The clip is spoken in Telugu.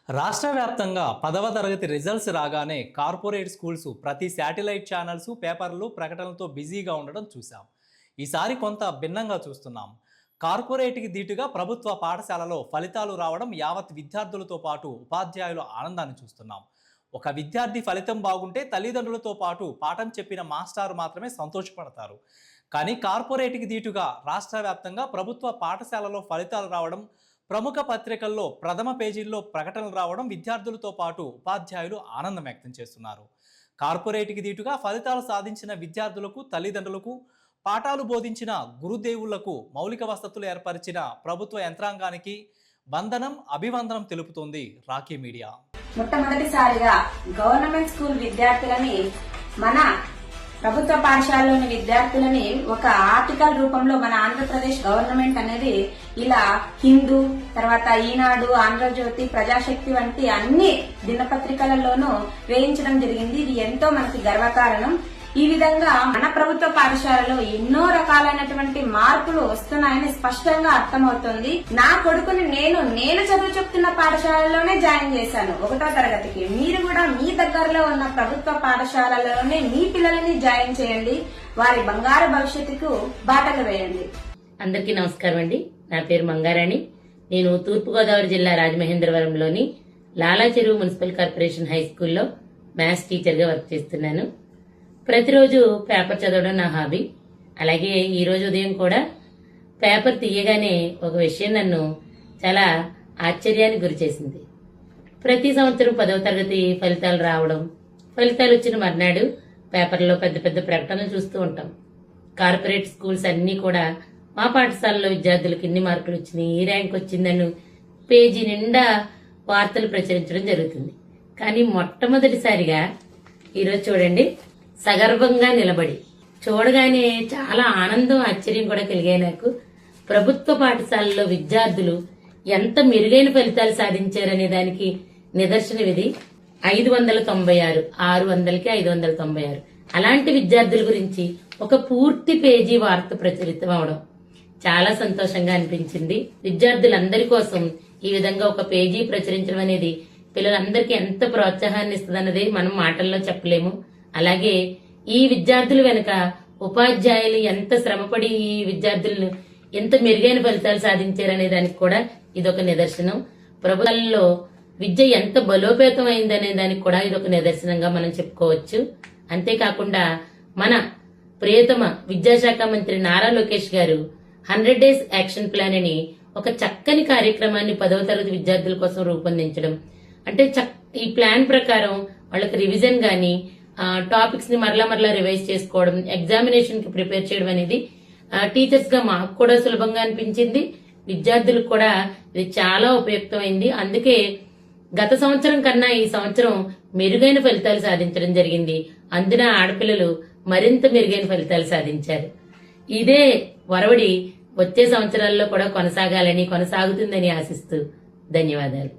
రాష్ట్ర వ్యాప్తంగా 10వ తరగతి రిజల్ట్స్ రాగానే కార్పొరేట్ స్కూల్స్ ప్రతి శాటిలైట్ ఛానల్స్ పేపర్లు ప్రకటనలతో బిజీగా ఉండడం చూసాం. ఈసారి కొంత భిన్నంగా చూస్తున్నాం. కార్పొరేట్కి దీటుగా ప్రభుత్వ పాఠశాలలో ఫలితాలు రావడం యావత్ విద్యార్థులతో పాటు ఉపాధ్యాయుల ఆనందాన్ని చూస్తున్నాం. ఒక విద్యార్థి ఫలితం బాగుంటే తల్లిదండ్రులతో పాటు పాఠం చెప్పిన మాస్టారు మాత్రమే సంతోషపడతారు. కానీ కార్పొరేట్కి దీటుగా రాష్ట్ర వ్యాప్తంగా ప్రభుత్వ పాఠశాలలో ఫలితాలు రావడం, ప్రముఖ పత్రికల్లో ప్రథమ పేజీల్లో ప్రకటనలు రావడం విద్యార్థులతో పాటు ఉపాధ్యాయులు ఆనందం వ్యక్తం చేస్తున్నారు. కార్పొరేట్కి దీటుగా ఫలితాలు సాధించిన విద్యార్థులకు, తల్లిదండ్రులకు, పాఠాలు బోధించిన గురుదేవులకు, మౌలిక వసతులు ఏర్పరిచిన ప్రభుత్వ యంత్రాంగానికి వందనం, అభివందనం తెలుపుతోంది రాఖీ మీడియా. మొట్టమొదటిసారిగా గవర్నమెంట్ స్కూల్ విద్యార్థులని, మన ప్రభుత్వ పాఠశాలలోని విద్యార్థులని ఒక ఆర్టికల్ రూపంలో మన ఆంధ్రప్రదేశ్ గవర్నమెంట్ అనేది ఇలా హిందూ, తర్వాత ఈనాడు, ఆంధ్రజ్యోతి, ప్రజాశక్తి వంటి అన్ని దినపత్రికలలోనూ వేయించడం జరిగింది. ఇది ఎంతో మనకి గర్వకారణం. ఈ విధంగా మన ప్రభుత్వ పాఠశాలలో ఎన్నో రకాలైనటువంటి మార్పులు వస్తున్నాయని స్పష్టంగా అర్థమవుతోంది. నా కొడుకుని నేను చదువు చెప్తున్న పాఠశాలలోనే జాయిన్ చేశాను 1వ తరగతికి. మీరు కూడా మీ దగ్గరలో ఉన్న ప్రభుత్వ పాఠశాలలోనే మీ పిల్లలని జాయిన్ చేయండి. వారి బంగారు భవిష్యత్తుకు బాటలు వేయండి. అందరికీ నమస్కారం అండి. నా పేరు మంగారాణి. నేను తూర్పుగోదావరి జిల్లా రాజమహేంద్రవరంలోని లాలా చెరువు మున్సిపల్ కార్పొరేషన్ హై స్కూల్లో మ్యాథ్స్ టీచర్ గా వర్క్ చేస్తున్నాను. ప్రతిరోజు పేపర్ చదవడం నా హాబీ. అలాగే ఈరోజు ఉదయం కూడా పేపర్ తీయగానే ఒక విషయం నన్ను చాలా ఆశ్చర్యానికి గురిచేసింది. ప్రతి సంవత్సరం 10వ తరగతి ఫలితాలు రావడం, ఫలితాలు వచ్చిన మర్నాడు పేపర్లో పెద్ద పెద్ద ప్రకటనలు చూస్తూ ఉంటాం. కార్పొరేట్ స్కూల్స్ అన్నీ కూడా మా పాఠశాలలో విద్యార్థులకు ఇన్ని మార్కులు వచ్చినాయి, ఈ ర్యాంక్ వచ్చిందని పేజీ నిండా వార్తలు ప్రచురించడం జరుగుతుంది. కానీ మొట్టమొదటిసారిగా ఈరోజు చూడండి, సగర్వంగా నిలబడి చూడగానే చాలా ఆనందం, ఆశ్చర్యం కూడా కలిగాయి నాకు. ప్రభుత్వ పాఠశాలలో విద్యార్థులు ఎంత మెరుగైన ఫలితాలు సాధించారనే దానికి నిదర్శనం ఇది. 596, 600కి 596 అలాంటి విద్యార్థుల గురించి ఒక పూర్తి పేజీ వార్త ప్రచురితం అవడం చాలా సంతోషంగా అనిపించింది. విద్యార్థులందరి కోసం ఈ విధంగా ఒక పేజీ ప్రచురించడం అనేది పిల్లలందరికీ ఎంత ప్రోత్సాహాన్ని ఇస్తుందన్నది మనం మాటల్లో చెప్పలేము. అలాగే ఈ విద్యార్థుల వెనుక ఉపాధ్యాయులు ఎంత శ్రమపడి ఈ విద్యార్థులను ఎంత మెరుగైన ఫలితాలు సాధించారనే దానికి కూడా ఇదొక నిదర్శనం. ప్రభుత్వంలో విద్య ఎంత బలోపేతం అయిందనే దానికి కూడా ఇదొక నిదర్శనంగా మనం చెప్పుకోవచ్చు. అంతేకాకుండా మన ప్రియతమ విద్యాశాఖ మంత్రి నారా లోకేష్ గారు 100 days యాక్షన్ ప్లాన్ అని ఒక చక్కని కార్యక్రమాన్ని 10వ తరగతి విద్యార్థుల కోసం రూపొందించడం. అంటే ఈ ప్లాన్ ప్రకారం వాళ్ళకి రివిజన్ గాని, టాపిక్స్ ని మరలా రివైజ్ చేసుకోవడం, ఎగ్జామినేషన్ కి ప్రిపేర్ చేయడం అనేది టీచర్స్ గా మాకు కూడా సులభంగా అనిపించింది. విద్యార్థులకు కూడా ఇది చాలా ఉపయుక్తమైంది. అందుకే గత సంవత్సరం కన్నా ఈ సంవత్సరం మెరుగైన ఫలితాలు సాధించడం జరిగింది. అందున ఆడపిల్లలు మరింత మెరుగైన ఫలితాలు సాధించారు. ఇదే వరవడి వచ్చే సంవత్సరాల్లో కూడా కొనసాగుతుందని ఆశిస్తూ ధన్యవాదాలు.